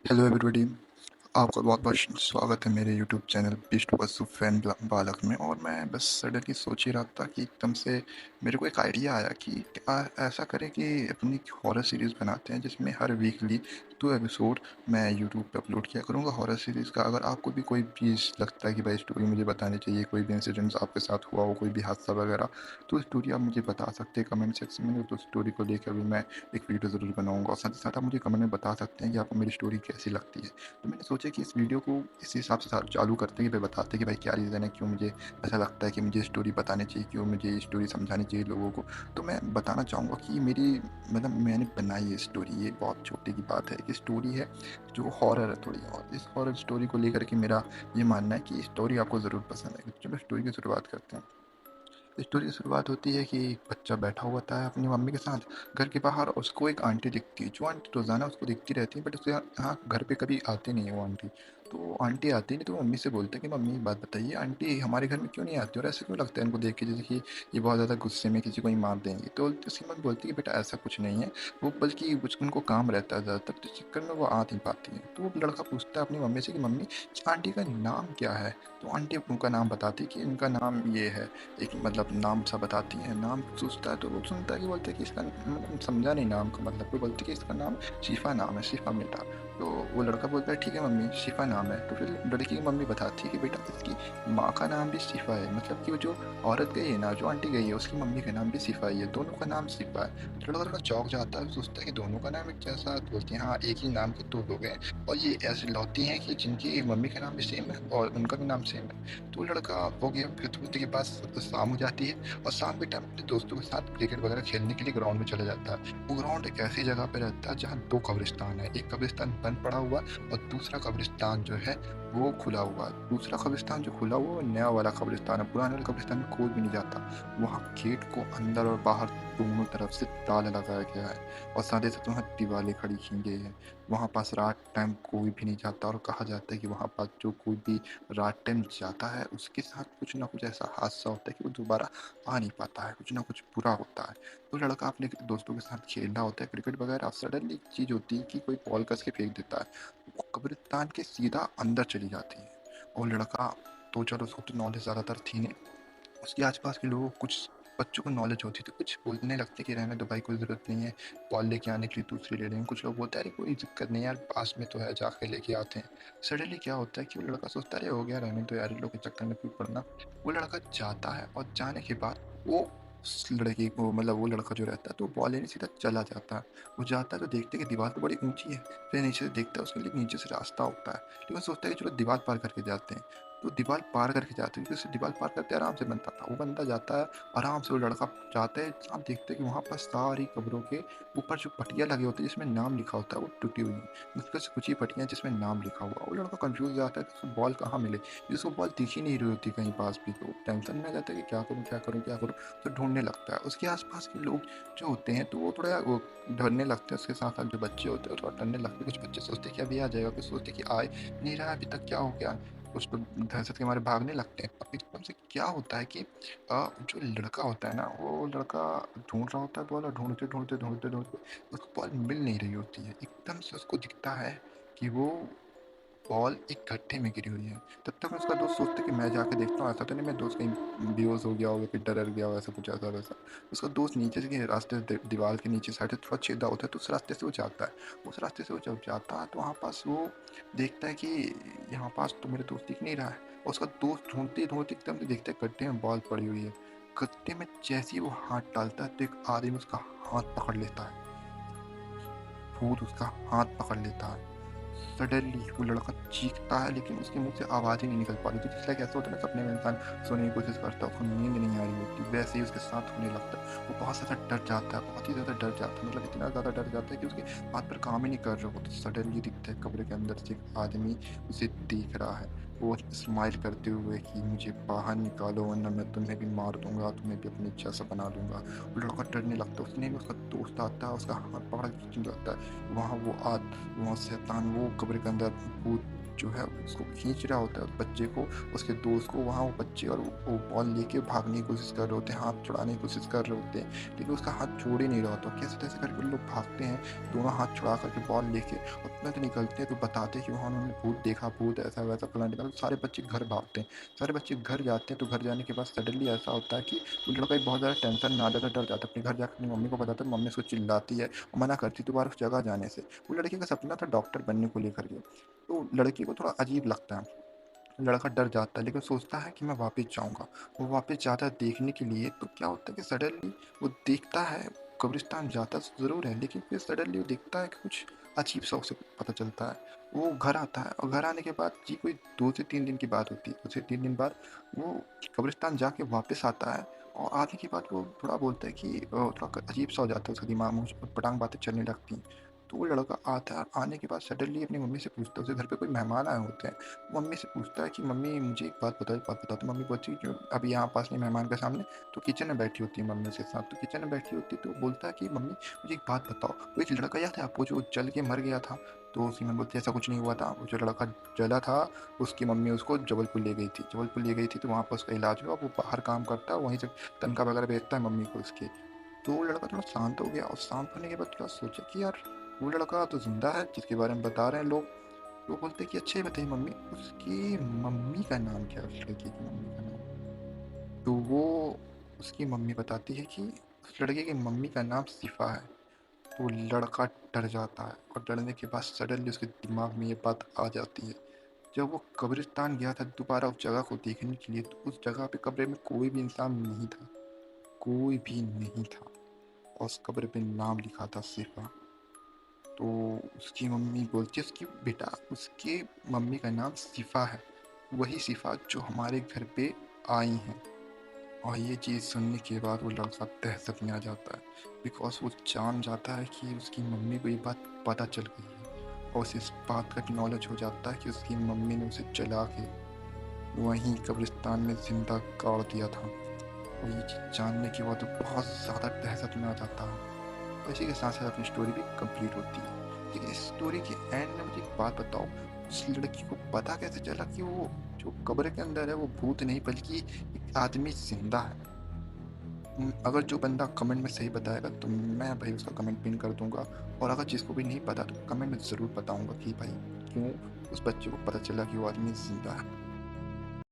Hello everybody, आपका बहुत-बहुत स्वागत है मेरे यूट्यूब चैनल पीस्ट पशु फैन बालक में। और मैं बस सडनली सोच ही रहा था कि एकदम से मेरे को एक आइडिया आया कि क्या ऐसा करें कि अपनी हॉरर सीरीज़ बनाते हैं जिसमें हर वीकली 2 एपिसोड मैं यूट्यूब पे अपलोड किया करूँगा हॉरर सीरीज़ का। अगर आपको भी कोई चीज़ लगता है कि भाई स्टोरी मुझे बतानी चाहिए, कोई भी इंसिडेंट्स आपके साथ हुआ हो, कोई भी हादसा वगैरह, तो स्टोरी आप मुझे बता सकते हैं कमेंट सेक्शन में। तो स्टोरी को लेकर भी मैं एक वीडियो ज़रूर बनाऊँगा और साथ ही साथ आप मुझे कमेंट में बता सकते हैं कि आपको मेरी स्टोरी कैसी लगती है। तो मैंने सोचा कि इस वीडियो को इस हिसाब से चालू करते हैं कि भाई बताते हैं कि भाई क्या रीज़न है, क्यों मुझे ऐसा लगता है कि मुझे स्टोरी बतानी चाहिए, क्यों मुझे ये स्टोरी समझानी चाहिए लोगों को। तो मैं बताना चाहूँगा कि मेरी मतलब मैंने बनाई है स्टोरी, ये बहुत छोटी की बात है कि स्टोरी है जो हॉरर है थोड़ी। और इस हॉरर स्टोरी को लेकर के मेरा ये मानना है कि स्टोरी आपको ज़रूर पसंद आएगी। चलो स्टोरी की शुरुआत करते हैं। स्टोरी की शुरुआत होती है कि एक बच्चा बैठा हुआ था अपनी मम्मी के साथ घर के बाहर। उसको एक आंटी दिखती है, जो आंटी रोज़ाना उसको दिखती रहती है, बट उसके यहाँ घर पे कभी आती नहीं है वो आंटी। तो आंटी आती नहीं, तो मम्मी से बोलते हैं कि मम्मी एक बात बताइए, आंटी हमारे घर में क्यों नहीं आती और ऐसे क्यों लगता है इनको देख के जैसे कि ये बहुत ज़्यादा गुस्से में किसी को ही मार देंगी। तो उसकी मम्मी बोलती है कि बेटा ऐसा कुछ नहीं है, वो बल्कि कुछ उनको काम रहता है ज़्यादातर, तो इस चक्कर में वो आ नहीं पाती हैं। तो वो लड़का पूछता है अपनी मम्मी से कि मम्मी इस आंटी का नाम क्या है। तो आंटी उनका नाम बताती है कि इनका नाम ये है, एक मतलब नाम सा बताती हैं। नाम सोचता है तो वो सुनता है कि बोलते हैं कि इसका मतलब समझा नहीं नाम का मतलब। वो बोलती है कि इसका नाम शिफा नाम है, शिफा बेटा। तो वो लड़का बोलता है ठीक है मम्मी, शिफा नाम है। तो फिर लड़की की मम्मी बताती है कि बेटा इसकी माँ का नाम भी शिफा है, मतलब कि वो जो औरत गई है ना, जो आंटी गई है, उसकी मम्मी का नाम भी शिफा ही है, दोनों का नाम शिफा है। तो लड़का चौंक जाता है, सोचता है कि दोनों का नाम एक जैसा। तो बोलती है हाँ, एक ही नाम के दो लोग हैं और ये ऐसी लौती हैं कि जिनकी मम्मी का नाम भी सेम है और उनका भी नाम सेम है। तो लड़का हो गया। फिर थोड़ी के बाद शाम हो जाती है और शाम के टाइम अपने दोस्तों के साथ क्रिकेट वगैरह खेलने के लिए ग्राउंड में चला जाता है। वो ग्राउंड एक ऐसी जगह पे रहता है जहाँ 2 कब्रिस्तान है। एक कब्रिस्तान बंद पड़ा हुआ और दूसरा कब्रिस्तान जो है वो खुला हुआ है। दूसरा कब्रिस्तान जो खुला हुआ है वो नया वाला कब्रिस्तान है, पुराने वाले कब्रिस्तान में कोई भी नहीं जाता। वहाँ गेट को अंदर और बाहर दोनों तरफ से ताला लगाया गया है और साथ ही साथ वहाँ दीवारें खड़ी की गई हैं। वहाँ पास रात टाइम कोई भी नहीं जाता और कहा जाता है कि वहाँ पास जो कोई भी रात टाइम जाता है उसके साथ कुछ ना कुछ ऐसा हादसा होता है कि वो दोबारा आ नहीं पाता है, कुछ ना कुछ बुरा होता है। तो लड़का अपने दोस्तों के साथ खेल रहा होता है क्रिकेट वगैरह, सडनली एक चीज़ होती है कि कोई बॉल कस के फेंक देता है, वो कब्रिस्तान के सीधा अंदर चली जाती है। और लड़का तो चलो उसको तो नॉलेज ज़्यादातर थी नहीं, उसके आस-पास के लोगों को कुछ बच्चों को नॉलेज होती तो कुछ बोलने लगते कि रहने दो भाई, कोई ज़रूरत नहीं है, बॉल लेके आने के लिए दूसरी ले लेंगे। कुछ लोग बोलते हैं अरे कोई दिक्कत नहीं यार, पास में तो है, जाके लेके आते हैं। सडनली क्या होता है कि वो लड़का सोचता है अरे हो गया, रहने दो यार, इन लोग के चक्कर में क्यों पड़ना। वो लड़का जाता है और जाने के बाद वो उस लड़के को मतलब वो लड़का जो रहता है तो बॉल लेने सीधा चला जाता है। वो जाता है तो देखते हैं कि दीवार तो बड़ी ऊँची है, फिर नीचे से देखता है उसके लिए नीचे से रास्ता होता है। लेकिन सोचता है कि चलो दीवार पार करके जाते हैं। तो दीवार पार करके जाते हैं क्योंकि उससे दीवार पार करते आराम से बनता था। वो बंदा जाता है, आराम से वो लड़का जाता है, आप देखते हैं कि वहाँ पर सारी कब्रों के ऊपर जो पट्टियाँ लगी होती है जिसमें नाम लिखा होता है वो टूटी हुई हैं। मुश्किल से कुछ ही पट्टियाँ हैं जिसमें नाम लिखा हुआ है। वो लड़का कन्फ्यूज़ हो जाता है कि उसको बॉल कहाँ मिले? जिसको बॉल दिख ही नहीं रही होती कहीं पास भी, तो टेंशन में आ जाता है कि क्या करूँ, क्या करूँ, क्या करूँ? तो ढूँढने लगता है। उसके आस-पास के लोग जो होते हैं तो वो थोड़ा वो डरने लगते हैं, उसके साथ-साथ जो बच्चे होते हैं वो थोड़ा डरने लगते हैं। कुछ बच्चे सोचते हैं कि अभी आ जाएगा, कुछ सोचते हैं कि आ ही नहीं रहा है अभी तक, क्या हो गया? कुछ तो दहशत के मारे भागने लगते हैं। अब एकदम से क्या होता है कि जो लड़का होता है ना, वो लड़का ढूँढ रहा होता है बॉल और ढूँढते उसको बॉल मिल नहीं रही होती है। एकदम से उसको दिखता है कि वो बॉल एक गड्ढे में गिरी हुई है। तब तक उसका दोस्त सोचता है कि मैं जाके देखता हूँ, ऐसा तो नहीं मेरा दोस्त कहीं बेहोश हो गया होगा, फिर डर गया हो, ऐसा कुछ ऐसा-वैसा। उसका दोस्त नीचे से के रास्ते से दीवार के नीचे साइड से थोड़ा छेदा होता है, तो उस रास्ते से वो जाता है। उस रास्ते से वो जब जाता है तो वहाँ पास वो देखता है कि यहाँ पास तो मेरा दोस्त दिख नहीं रहा है। और उसका दोस्त ढूँढते-ढूँढते एकदम से देखता है गड्ढे में बॉल पड़ी हुई है। गड्ढे में जैसे ही वो हाथ डालता है तो एक आदमी उसका हाथ पकड़ लेता है। भूत उसका हाथ पकड़ लेता है। सडनली वो लड़का चीखता है लेकिन उसके मुँह से आवाज़ ही नहीं निकल पाती। तो जिस लाइक ऐसा होता है ना, सपने में इंसान सोने की कोशिश करता है, उसको नींद नहीं आ रही होती, वैसे ही उसके साथ होने लगता है। वो बहुत ज़्यादा डर जाता है, बहुत ही ज़्यादा डर जाता है, मतलब इतना ज़्यादा डर जाता है कि उसके हाथ पैर काम ही नहीं कर रहे होते। सडनली दिखता है कब्र के अंदर से एक आदमी उसे देख रहा है। वो स्माइल करते हुए कि मुझे बाहर निकालो वरना मैं तुम्हें भी मार दूँगा, तुम्हें भी अपनी जैसा बना दूँगा। वो लड़का डरने लगता है, उतने में उसका दोस्त आता है, उसका हाथ पकड़ के खींचने लगता है। वहाँ शैतान वो कब्र के अंदर भूत जो है उसको खींच रहा होता है उस बच्चे को, उसके दोस्त को। वहाँ वो बच्चे और वो बॉल लेके भागने की कोशिश कर रहे होते हैं, हाथ छुड़ाने की कोशिश कर रहे होते हैं, लेकिन उसका हाथ छोड़ ही नहीं रहा होता। कैसे-तैसे करके लोग भागते हैं, दोनों हाथ छुड़ा करके बॉल लेके। और में तो निकलते हैं तो बताते हैं कि वहाँ उन्होंने भूत देखा, भूत ऐसा-वैसा फलाना-ढिकाना, तो सारे बच्चे घर भागते हैं। सारे बच्चे घर जाते हैं तो घर जाने के बाद सडनली ऐसा होता है कि वो लड़का एक बहुत ज़्यादा टेंशन में आ जाता है, डर जाता है। अपने घर जाकर अपनी मम्मी को बताता है, मम्मी उसको चिल्लाती है और मना करती है दोबारा उस जगह जाने से। वो लड़के का सपना था डॉक्टर बनने को लेकर के, तो लड़के को थोड़ा अजीब लगता है। लड़का डर जाता है लेकिन सोचता है कि मैं वापस जाऊँगा। वो वापस जाता है देखने के लिए, तो क्या होता है कि सडनली वो देखता है, कब्रिस्तान जाता तो ज़रूर है लेकिन फिर सडनली वो देखता है कि कुछ अजीब-सा उसे पता चलता है। वो घर आता है और घर आने के बाद जी कोई 2 से 3 दिन की बात होती है। 2 से 3 दिन बाद वो कब्रिस्तान जाके वापस आता है और आने के बाद वो थोड़ा बोलता है कि थोड़ा अजीब-सा हो जाता है उसका दिमाग में, ऊट-पटांग बातें चलने लगती हैं। तो वो लड़का आता है, आने के बाद सडनली अपनी मम्मी से पूछता है, उसे घर पे कोई मेहमान आए होते हैं। मम्मी से पूछता है कि मम्मी मुझे एक बात बताओ, तो मम्मी बोलती है, "क्यों? अभी यहाँ पास नहीं मेहमान के सामने।" तो किचन में बैठी होती है मम्मी उसके साथ, तो किचन में बैठी होती है तो वो बोलता है कि मम्मी मुझे एक बात बताओ, वो एक लड़का याद है आपको जो जल के मर गया था? तो उसकी मम्मी बोलती है ऐसा कुछ नहीं हुआ था, वो जो लड़का जला था उसकी मम्मी उसको जबलपुर ले गई थी। जबलपुर ले गई थी तो वहाँ पर उसका इलाज हुआ, वो बाहर काम करता है, वहीं से तनख्वाह वगैरह भेजता है मम्मी को उसके। तो वो लड़का थोड़ा शांत हो गया और शांत होने के बाद थोड़ा सोचा कि यार वो लड़का तो ज़िंदा है जिसके बारे में बता रहे हैं लोग। तो बोलते कि अच्छा ये बताइए मम्मी, उसकी मम्मी का नाम क्या है, उस लड़के की मम्मी का नाम? तो वो उसकी मम्मी बताती है कि उस लड़के की मम्मी का नाम शिफा है। तो लड़का डर जाता है और डरने के बाद सडनली उसके दिमाग में ये बात आ जाती है। जब वो कब्रिस्तान गया था दोबारा उस जगह को देखने के लिए, तो उस जगह पे कब्र में कोई भी इंसान नहीं था, कोई भी नहीं था और उस कब्र पे नाम लिखा था शिफा। तो उसकी मम्मी बोलती है उसकी बेटा उसकी मम्मी का नाम शिफा है, वही शिफा जो हमारे घर पे आई हैं। और ये चीज़ सुनने के बाद वो लड़का दहशत में आ जाता है, बिकॉज़ वो जान जाता है कि उसकी मम्मी को ये बात पता चल गई है और उसे इस बात का नॉलेज हो जाता है कि उसकी मम्मी ने उसे जला के वहीं कब्रिस्तान में ज़िंदा गाड़ दिया था। और ये चीज़ जानने के बाद वो बहुत ज़्यादा दहशत में आ जाता है और इसी के साथ-साथ अपनी स्टोरी भी कंप्लीट होती है। लेकिन इस स्टोरी के एंड में मुझे एक बात बताओ, उस लड़की को पता कैसे चला कि वो जो कब्र के अंदर है वो भूत नहीं बल्कि एक आदमी ज़िंदा है? अगर जो बंदा कमेंट में सही बताएगा तो मैं भाई उसका कमेंट पिन कर दूँगा और अगर जिसको भी नहीं पता तो कमेंट में ज़रूर बताऊँगा कि भाई क्यों उस बच्चे को पता चला कि वो आदमी ज़िंदा है।